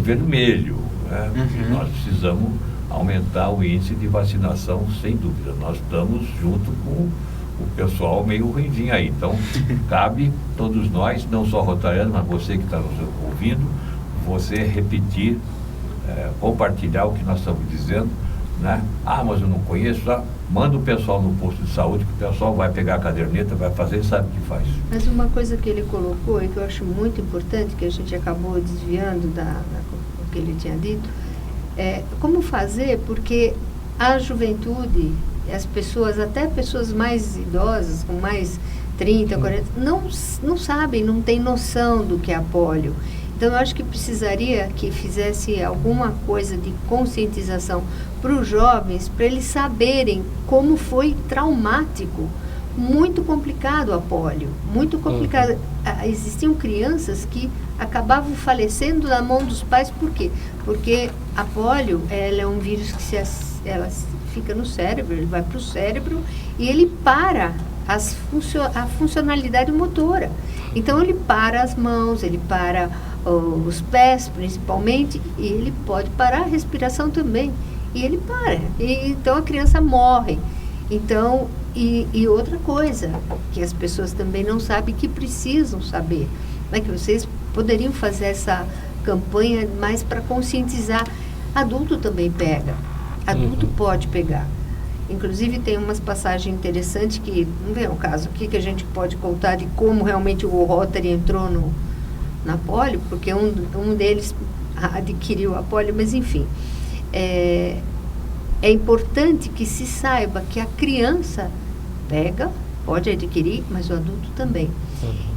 vermelho. Né? E nós precisamos aumentar o índice de vacinação, sem dúvida. Nós estamos junto com o pessoal meio ruimzinho aí. Então, cabe todos nós, não só rotarianos, mas você que está nos ouvindo, você repetir, compartilhar o que nós estamos dizendo, né? Mas eu não conheço, manda o pessoal no posto de saúde, que o pessoal vai pegar a caderneta, vai fazer e sabe o que faz. Mas uma coisa que ele colocou e que eu acho muito importante, que a gente acabou desviando do que ele tinha dito, é como fazer, porque a juventude, as pessoas, até pessoas mais idosas, com mais 30, 40, não sabem, não têm noção do que é a polio. Então, eu acho que precisaria que fizesse alguma coisa de conscientização para os jovens, para eles saberem como foi traumático, muito complicado a polio, muito complicado. Existiam crianças que acabavam falecendo na mão dos pais, por quê? Porque a polio, ela é um vírus que ela fica no cérebro, ele vai para o cérebro e ele para a funcionalidade motora. Então, ele para as mãos, ele para os pés, principalmente, e ele pode parar a respiração também. E ele para. Então, a criança morre. Então, e outra coisa, que as pessoas também não sabem, que precisam saber, né, que vocês poderiam fazer essa campanha mais para conscientizar. Adulto também pega. Adulto pode pegar. Inclusive, tem umas passagens interessantes que, não vem ao caso, o que a gente pode contar de como realmente o Rotary entrou na polio, porque um deles adquiriu a polio, mas enfim. É importante que se saiba que a criança pega, pode adquirir, mas o adulto também.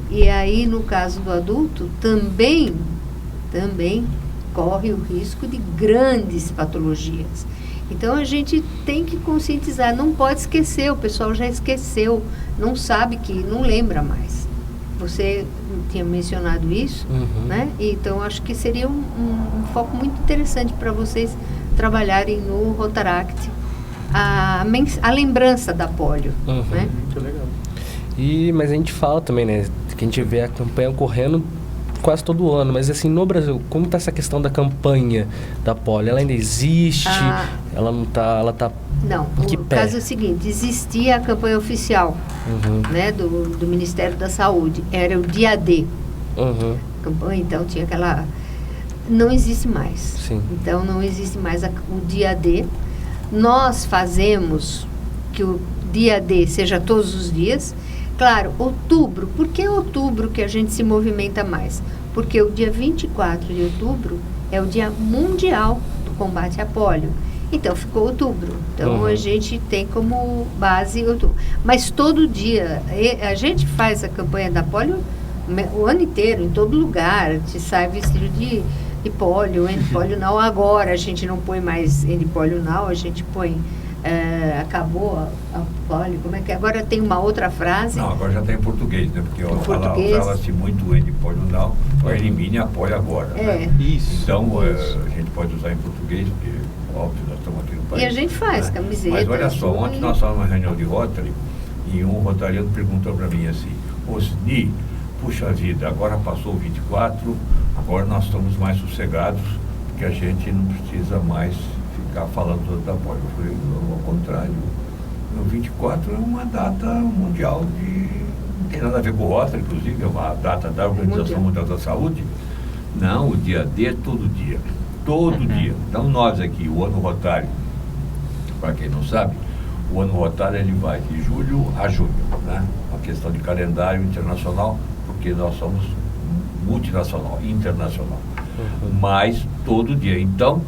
E aí, no caso do adulto, também corre o risco de grandes patologias. Então, a gente tem que conscientizar, não pode esquecer, o pessoal já esqueceu, não sabe, não lembra mais. Você tinha mencionado isso, né? Então, acho que seria um foco muito interessante para vocês trabalharem no Rotaract, a lembrança da polio. Né? Muito legal. Mas a gente fala também, né, que a gente vê a campanha ocorrendo quase todo ano, mas assim, no Brasil, como está essa questão da campanha da polio? Ela ainda existe? Ela não está... Ela tá não, o caso é o seguinte, existia a campanha oficial, né, do Ministério da Saúde, era o dia D. Campanha, então, tinha aquela... Não existe mais. Sim. Então, não existe mais o dia D. Nós fazemos que o dia D seja todos os dias. Claro, outubro. Por que outubro que a gente se movimenta mais? Porque o dia 24 de outubro é o dia mundial do combate à polio. Então, ficou outubro. Então, a gente tem como base outubro. Mas todo dia, a gente faz a campanha da polio o ano inteiro, em todo lugar. A gente sai vestido de polio, polio não. Agora, a gente não põe mais polio não, a gente põe... acabou a polio, como é que agora tem uma outra frase? Não, agora já tem em português, né? Porque usava-se muito polio não, elimine a polio agora. Né? Isso. Então, a gente pode usar em português, porque óbvio, nós estamos aqui no país. E a gente faz, né? Camiseta. Mas olha só, ontem nós estávamos numa reunião de Rotary e um rotariano perguntou para mim assim, Osni, puxa vida, agora passou o 24, agora nós estamos mais sossegados, porque a gente não precisa mais ficar falando da polio. Eu falei, ao contrário, o 24 é uma data mundial não tem nada a ver com o Rotary, inclusive, é uma data da Organização Mundial da Saúde. Não, o dia D é todo dia. Todo dia. Então, nós aqui, o ano rotário, para quem não sabe, o ano rotário ele vai de julho a junho, né? Uma questão de calendário internacional, porque nós somos multinacional, internacional. Mas todo dia. Então,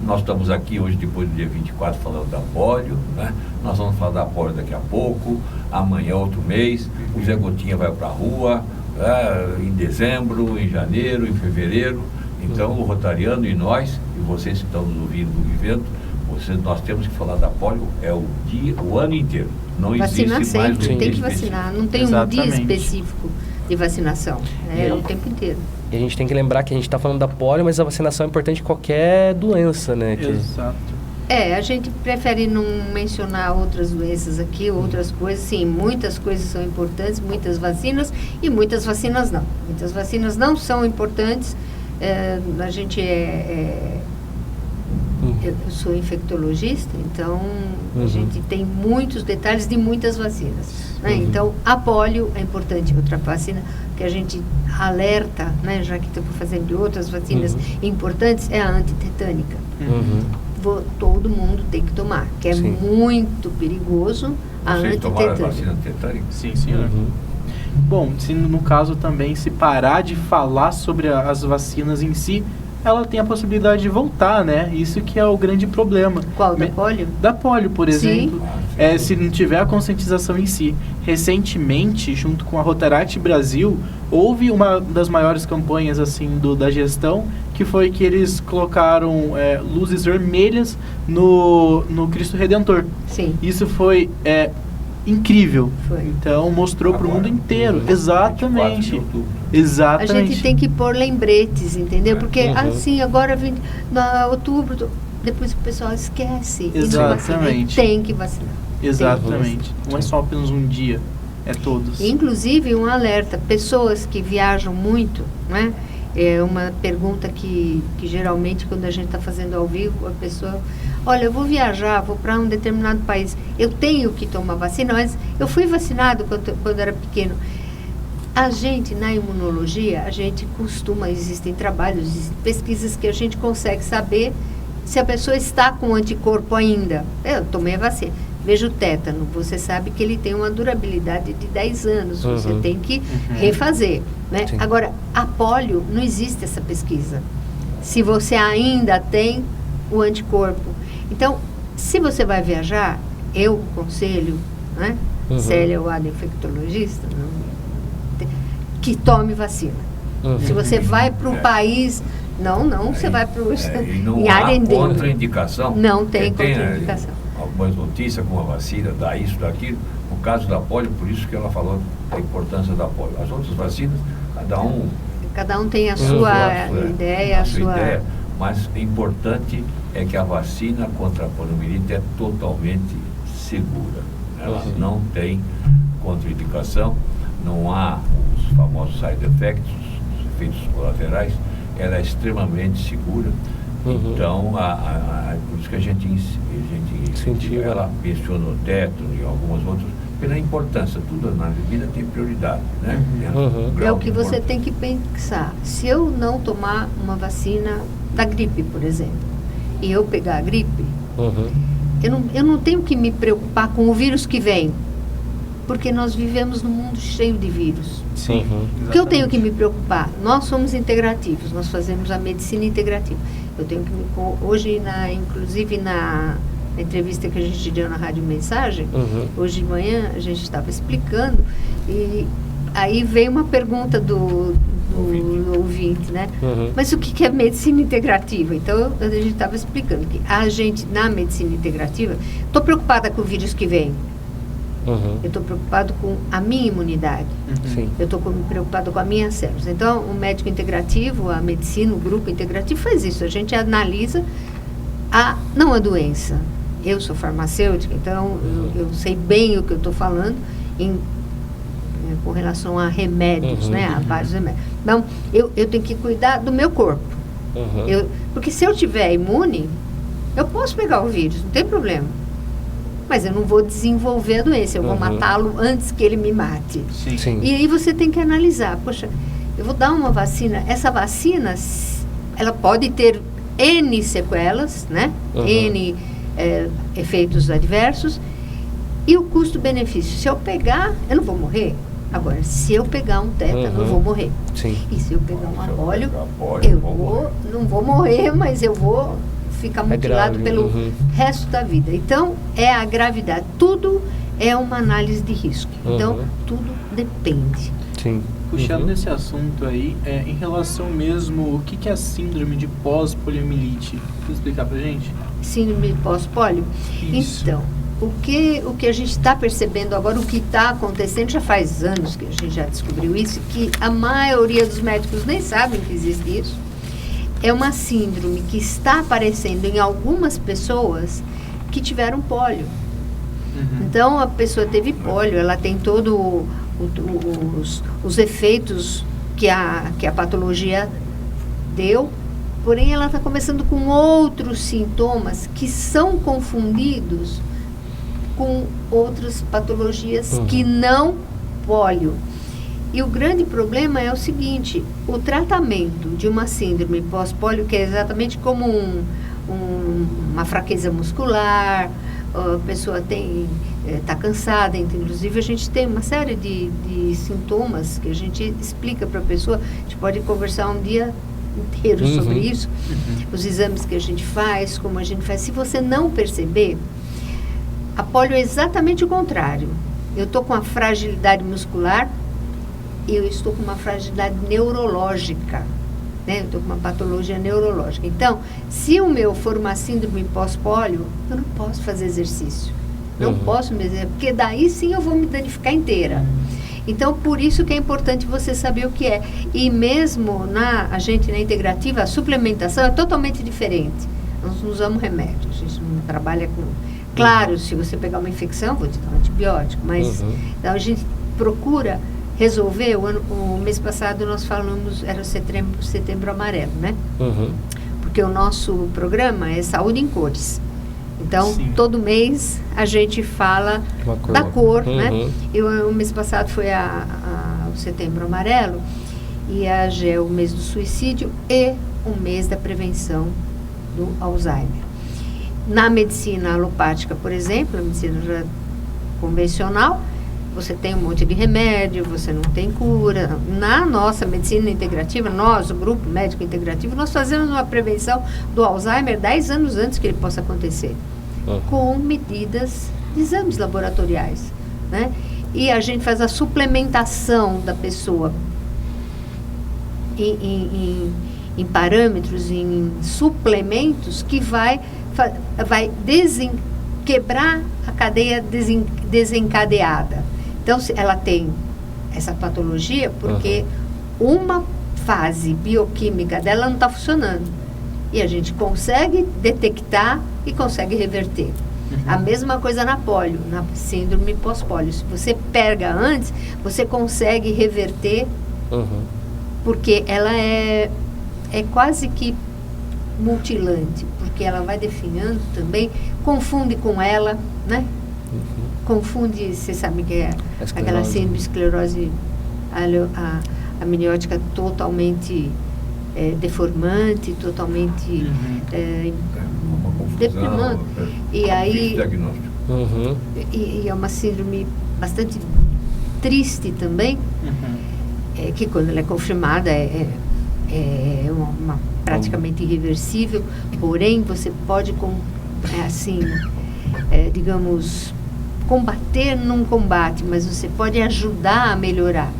nós estamos aqui hoje, depois do dia 24, falando da polio, né? Nós vamos falar da polio daqui a pouco, amanhã outro mês, o Zé Gotinha vai para a rua, em dezembro, em janeiro, em fevereiro. Então, o Rotariano e nós, e vocês que estão nos ouvindo no evento, nós temos que falar da polio o ano inteiro. Não vacinar existe mais sempre, um tem dia que vacinar. específico. Não tem Exatamente. um dia específico de vacinação. É o tempo inteiro. E a gente tem que lembrar que a gente está falando da polio, mas a vacinação é importante em qualquer doença, né? Exato. A gente prefere não mencionar outras doenças aqui, outras coisas. Sim, muitas coisas são importantes, muitas vacinas e muitas vacinas não. Muitas vacinas não são importantes. A gente eu sou infectologista, então a gente tem muitos detalhes de muitas vacinas. Né? Então, a polio é importante. Outra vacina que a gente alerta, né, já que estamos fazendo de outras vacinas importantes, é a antitetânica. Todo mundo tem que tomar, que é muito perigoso a Vocês tomaram a antitetânica. vacina antitetânica? Sim, senhor. Bom, se no caso também, se parar de falar sobre as vacinas em si, ela tem a possibilidade de voltar, né? Isso que é o grande problema. Qual, da polio? Da polio, por exemplo. Se não tiver a conscientização em si. Recentemente, junto com a Rotaract Brasil, houve uma das maiores campanhas assim da gestão, que foi que eles colocaram luzes vermelhas no Cristo Redentor. Sim. Isso foi incrível. Foi. Então mostrou para o mundo inteiro. 24 de Exatamente. outubro. Exatamente. A gente tem que pôr lembretes, entendeu? Porque assim, agora outubro, depois o pessoal esquece. Exatamente. E tem que vacinar. Exatamente. Não é só apenas um dia, é todos. Inclusive, um alerta, pessoas que viajam muito, né? É uma pergunta que geralmente quando a gente está fazendo ao vivo, a pessoa, olha, eu vou viajar, vou para um determinado país, eu tenho que tomar vacina, mas eu fui vacinado quando era pequeno. A gente, na imunologia, a gente existem trabalhos, existem pesquisas que a gente consegue saber se a pessoa está com anticorpo ainda. Eu tomei a vacina. Veja o tétano, você sabe que ele tem uma durabilidade de 10 anos, você tem que refazer. Né? Agora, a polio, não existe essa pesquisa. Se você ainda tem o anticorpo. Então, se você vai viajar, eu aconselho, né? Célia Wada, infectologista, que tome vacina. Se você vai para um país... Não, você vai para o... Não há contraindicação. Não tem contraindicação. Algumas notícias com a vacina, daquilo. No caso da polio, por isso que ela falou da importância da polio. As outras vacinas, cada um tem a sua ideia, a sua ideia, mas o importante é que a vacina contra a poliomielite é totalmente segura. Ela não tem contraindicação, não há os famosos side effects, os efeitos colaterais, ela é extremamente segura. Então, por isso que a gente ela menciona o tétano e algumas outras, pela importância, tudo na vida tem prioridade, né? É o que você tem que pensar. Se eu não tomar uma vacina da gripe, por exemplo, e eu pegar a gripe, eu não tenho que me preocupar com o vírus que vem, porque nós vivemos num mundo cheio de vírus. Sim. O que eu tenho que me preocupar? Nós somos integrativos, nós fazemos a medicina integrativa. Eu tenho que hoje, inclusive na entrevista que a gente deu na Rádio Mensagem, hoje de manhã a gente estava explicando, e aí veio uma pergunta do ouvinte, né? Mas o que é medicina integrativa? Então, a gente estava explicando que a gente, na medicina integrativa, estou preocupada com o vírus que vem. Eu estou preocupado com a minha imunidade. Eu estou preocupado com as minhas células. Então, o médico integrativo, a medicina, o grupo integrativo faz isso. A gente analisa não a doença. Eu sou farmacêutica, então eu sei bem o que eu estou falando com relação a remédios, né? A vários remédios. Então, eu tenho que cuidar do meu corpo. Porque se eu tiver imune, eu posso pegar o vírus, não tem problema. Mas eu não vou desenvolver a doença, eu vou matá-lo antes que ele me mate. Sim. E aí você tem que analisar, poxa, eu vou dar uma vacina, essa vacina, ela pode ter N sequelas, né? N efeitos adversos. E o custo-benefício, se eu pegar, eu não vou morrer. Agora, se eu pegar um tétano, eu vou morrer. Sim. E se eu pegar um apólio, eu não vou morrer, mas eu vou ficar mutilado pelo resto da vida. Então, é a gravidade. Tudo é uma análise de risco. Então, tudo depende. Sim. Puxando esse assunto aí, em relação mesmo, o que é a síndrome de pós-poliomielite? Pode explicar pra gente? Síndrome de pós-polio? Então, o que a gente está percebendo agora, o que está acontecendo, já faz anos que a gente já descobriu isso, que a maioria dos médicos nem sabem que existe isso, é uma síndrome que está aparecendo em algumas pessoas que tiveram pólio. Então, a pessoa teve pólio, ela tem todos os efeitos que a patologia deu, porém ela está começando com outros sintomas que são confundidos com outras patologias que não pólio. E o grande problema é o seguinte, o tratamento de uma síndrome pós-pólio, que é exatamente como uma fraqueza muscular, a pessoa está cansada, inclusive a gente tem uma série de sintomas que a gente explica para a pessoa, a gente pode conversar um dia inteiro sobre isso, os exames que a gente faz, como a gente faz. Se você não perceber, a pólio é exatamente o contrário. Eu estou com uma fragilidade muscular e eu estou com uma fragilidade neurológica, né? Eu estou com uma patologia neurológica. Então, se o meu for uma síndrome pós-pólio, eu não posso fazer exercício. Não posso me exercitar, porque daí sim eu vou me danificar inteira. Então, por isso que é importante você saber o que é. E mesmo a gente na integrativa, a suplementação é totalmente diferente. Nós não usamos remédio, a gente não trabalha com... Claro, se você pegar uma infecção, vou te dar um antibiótico, mas então a gente procura resolver. O mês passado nós falamos, era o setembro amarelo, né? Porque o nosso programa é Saúde em Cores. Então, todo mês a gente fala da cor, né? E o mês passado foi o setembro amarelo, e é o mês do suicídio e o mês da prevenção do Alzheimer. Na medicina alopática, por exemplo, a medicina convencional, você tem um monte de remédio, você não tem cura. Na nossa medicina integrativa, nós, o grupo médico integrativo, nós fazemos uma prevenção do Alzheimer 10 anos antes que ele possa acontecer, com medidas de exames laboratoriais, né? E a gente faz a suplementação da pessoa em parâmetros, em suplementos que vai quebrar a cadeia desencadeada. Então, ela tem essa patologia porque uma fase bioquímica dela não está funcionando. E a gente consegue detectar e consegue reverter. A mesma coisa na pólio, na síndrome pós-pólio. Se você pega antes, você consegue reverter, porque ela é quase que mutilante, porque ela vai definhando também, confunde com ela, né? Confunde, você sabe que é aquela síndrome de esclerose amniótica totalmente deformante, totalmente deprimante. E aí e é uma síndrome bastante triste também, que quando ela é confirmada é uma praticamente irreversível, porém você pode digamos, combater num combate, mas você pode ajudar a melhorar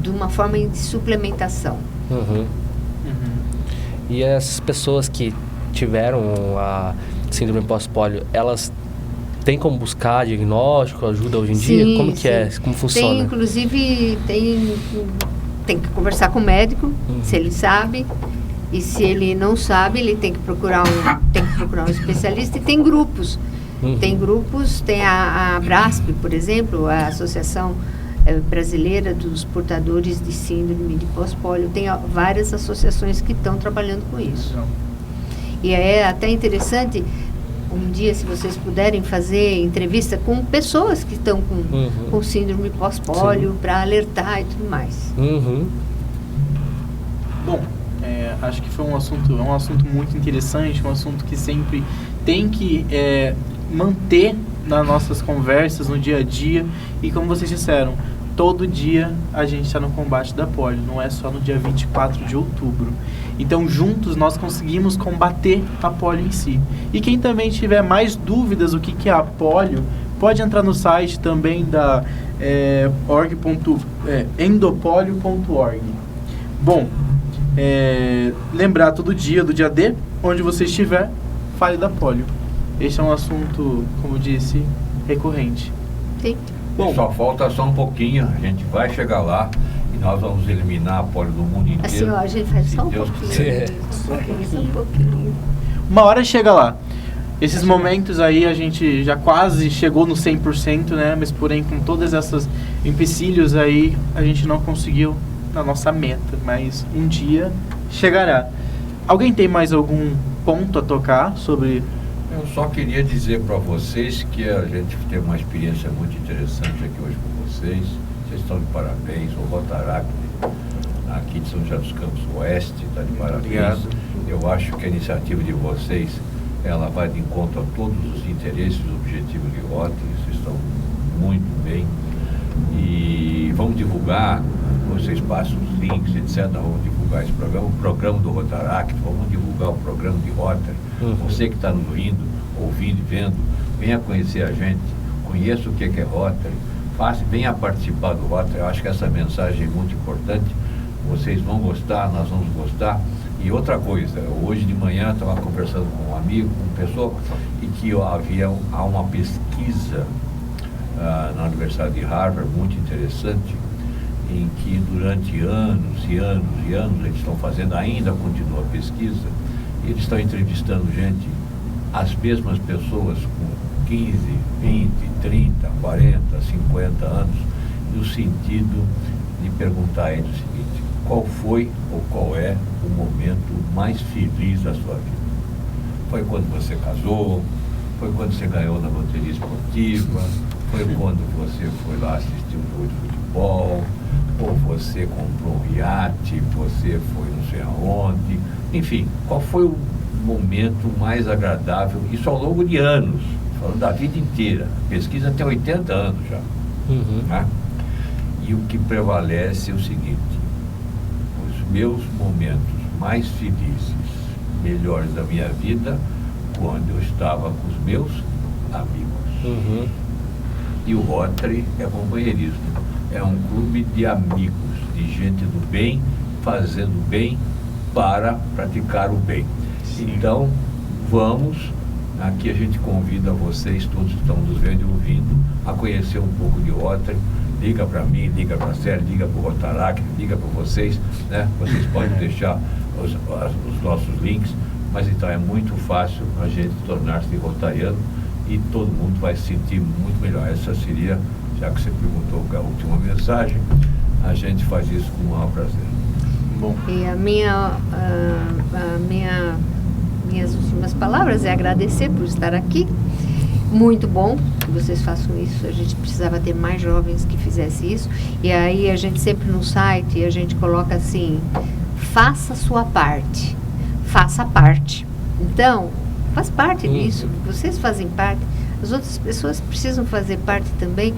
de uma forma de suplementação. E essas pessoas que tiveram a síndrome pós-pólio, elas têm como buscar diagnóstico, ajuda hoje em dia? Como que é? Como funciona? Inclusive, tem que conversar com o médico, se ele sabe. E se ele não sabe, ele tem que procurar um especialista. E tem grupos. Tem grupos, tem a Brasp, por exemplo, a Associação Brasileira dos Portadores de Síndrome de Pós-Pólio. Tem várias associações que estão trabalhando com isso. E é até interessante, um dia, se vocês puderem fazer entrevista com pessoas que estão com síndrome pós-pólio, para alertar e tudo mais. Bom, acho que foi um assunto muito interessante, um assunto que sempre tem que manter nas nossas conversas, no dia a dia. E como vocês disseram, todo dia a gente está no combate da polio, não é só no dia 24 de outubro. Então, juntos, nós conseguimos combater a polio em si. E quem também tiver mais dúvidas do que é a polio, pode entrar no site também da endopolio.org. Bom, lembrar todo dia, do dia D, onde você estiver, fale da polio. Este é um assunto, como eu disse, recorrente. Sim. Bom, só falta só um pouquinho, a gente vai chegar lá e nós vamos eliminar a polio do mundo inteiro. Assim, ó, a gente faz só um Deus pouquinho. quiser. Só um pouquinho. Uma hora chega lá. Esses momentos aí a gente já quase chegou no 100%, né? Mas porém com todas essas empecilhos aí a gente não conseguiu na nossa meta. Mas um dia chegará. Alguém tem mais algum ponto a tocar sobre... Eu só queria dizer para vocês que a gente teve uma experiência muito interessante aqui hoje com vocês. Vocês estão de parabéns. O Rotaract aqui de São José dos Campos Oeste está de parabéns. Obrigado. Eu acho que a iniciativa de vocês, ela vai de encontro a todos os interesses e objetivos de Rotary. Vocês estão muito bem. E vamos divulgar, vocês passam os links, etc. Vamos divulgar esse programa, o programa do Rotaract, vamos divulgar o programa de Rotary. Você que está nos ouvindo e vendo, venha conhecer a gente, conheça o que é Rotary, venha participar do Rotary. Eu acho que essa mensagem é muito importante. Vocês vão gostar, nós vamos gostar. E outra coisa, hoje de manhã estava conversando com um amigo, com uma pessoa, e que há uma pesquisa na Universidade de Harvard, muito interessante, em que durante anos e anos e anos eles estão fazendo, ainda continua a pesquisa, eles estão entrevistando gente, as mesmas pessoas com 15, 20, 30, 40, 50 anos, no sentido de perguntar a eles o seguinte: qual foi ou qual é o momento mais feliz da sua vida? Foi quando você casou? Foi quando você ganhou na loteria esportiva? Foi quando você foi lá assistir um jogo de futebol? Ou você comprou um iate? Você foi não sei aonde? Enfim, qual foi o momento mais agradável? Isso ao longo de anos, falando da vida inteira. Pesquisa tem 80 anos já. Né? E o que prevalece é o seguinte: os meus momentos mais felizes, melhores da minha vida, quando eu estava com os meus amigos. E o Rotary é companheirismo, é um clube de amigos, de gente do bem, fazendo bem para praticar o bem. Então, vamos, aqui a gente convida vocês, todos que estão nos vendo e ouvindo, a conhecer um pouco de Rotary. Liga para mim, liga para a Sérgio, liga para o Rotaract, liga para vocês, né? Vocês podem deixar os nossos links, mas então é muito fácil a gente tornar-se rotariano e todo mundo vai se sentir muito melhor. Essa seria, já que você perguntou a última mensagem, a gente faz isso com o maior prazer. Bom. E minhas últimas palavras é agradecer por estar aqui. Muito bom que vocês façam isso. A gente precisava ter mais jovens que fizessem isso. E aí a gente sempre no site, a gente coloca assim: faça a sua parte. Faça a parte. Então, faz parte disso. Vocês fazem parte. As outras pessoas precisam fazer parte também.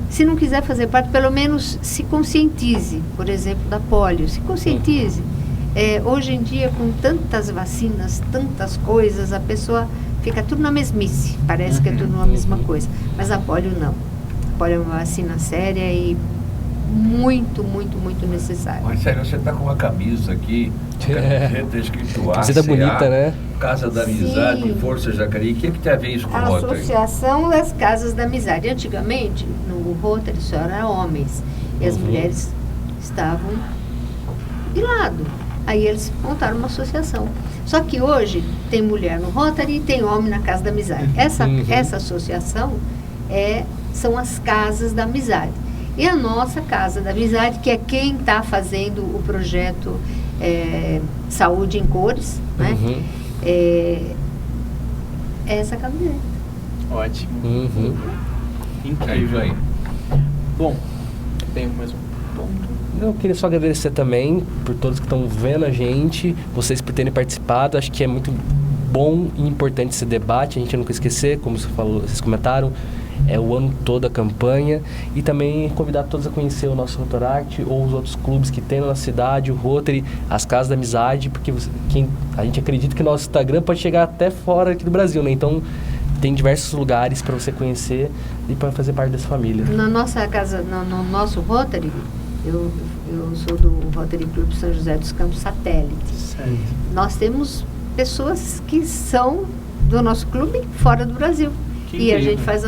Se não quiser fazer parte, pelo menos se conscientize. Por exemplo, da polio. Se conscientize. Hoje em dia, com tantas vacinas, tantas coisas, a pessoa fica tudo na mesmice. Parece que é tudo a mesma coisa. Mas a polio não. A polio é uma vacina séria e muito, muito, muito necessária. Marcelo, você está com uma camisa aqui, camiseta escrito Camiseta bonita, né? Casa da Amizade, Sim. Força Jacareí. O que tem a ver isso com o A Rotary? Associação das Casas da Amizade. Antigamente, no Rotary só era homens. E as mulheres estavam de lado. Aí eles montaram uma associação. Só que hoje tem mulher no Rotary e tem homem na Casa da Amizade. Essa associação são as Casas da Amizade. E a nossa Casa da Amizade, que é quem está fazendo o projeto Saúde em Cores, né? É essa camiseta. Ótimo. É Incrível. isso aí. Bom, tem mais um ponto. Eu queria só agradecer também por todos que estão vendo a gente, vocês por terem participado. Acho que é muito bom e importante esse debate, a gente nunca esquecer, como você falou, vocês comentaram, é o ano todo a campanha, e também convidar todos a conhecer o nosso Rotaract ou os outros clubes que tem na nossa cidade, o Rotary, as Casas da Amizade, porque a gente acredita que o nosso Instagram pode chegar até fora aqui do Brasil, né? Então tem diversos lugares para você conhecer e para fazer parte dessa família. Na nossa casa, no nosso Rotary, eu sou do Rotary Clube São José dos Campos Satélite. Certo. Nós temos pessoas que são do nosso clube fora do Brasil. Que E a incrível. gente faz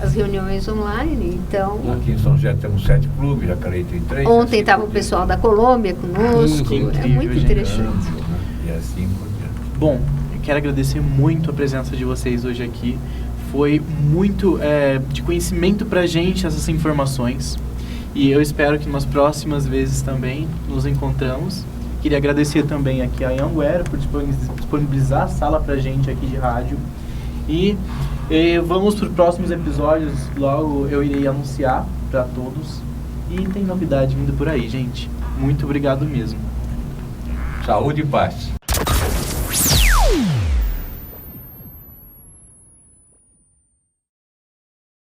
as reuniões online, então... Aqui em São José temos 7 clubes, Jacareí tem 3. Ontem estava o pessoal da Colômbia conosco, Que é incrível, muito gente. interessante. E assim por diante. Bom, eu quero agradecer muito a presença de vocês hoje aqui. Foi muito de conhecimento pra gente essas informações. E eu espero que nas próximas vezes também nos encontramos. Queria agradecer também aqui a Anhanguera por disponibilizar a sala pra gente aqui de rádio. E vamos para os próximos episódios, logo eu irei anunciar para todos. E tem novidade vindo por aí, gente. Muito obrigado mesmo. Saúde e paz.